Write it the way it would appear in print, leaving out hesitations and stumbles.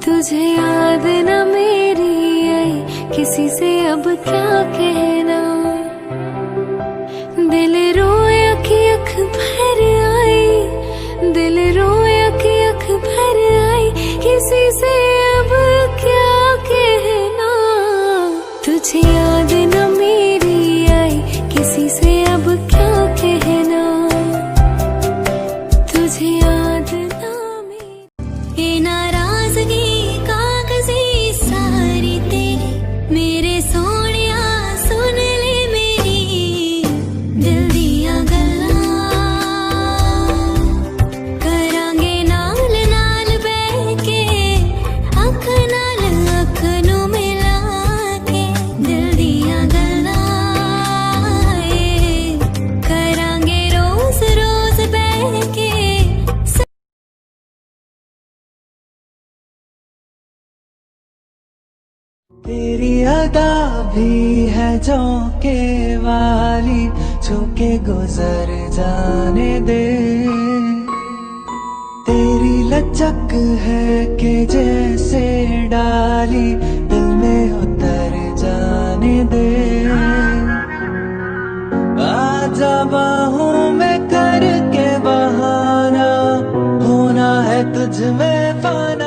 तुझे याद न मेरी आई, किसी से अब क्या कहना। दिल रोया कि अख भर आई, दिल रोया कि अख भर आई, किसी से अब क्या कहना। तुझे याद न मेरी आई, किसी से अब क्या कहना। तुझे याद न मेरी ये नाराजगी कागजी सारी तेरी, मेरे सोनिया सुन ले मेरी दिल दिया गल्लां। करांगे नाल नाल बैठ के, अख नाल अख नू मिला के दिल दिया गल्लां। करांगे रोज रोज बैठ के। तेरी अदा भी है झोंके वाली, छूके गुजर जाने दे। तेरी लचक है कि जैसे डाली, दिल में उतर जाने दे। आजा बाहों में करके बहाना, होना है तुझ में फाना।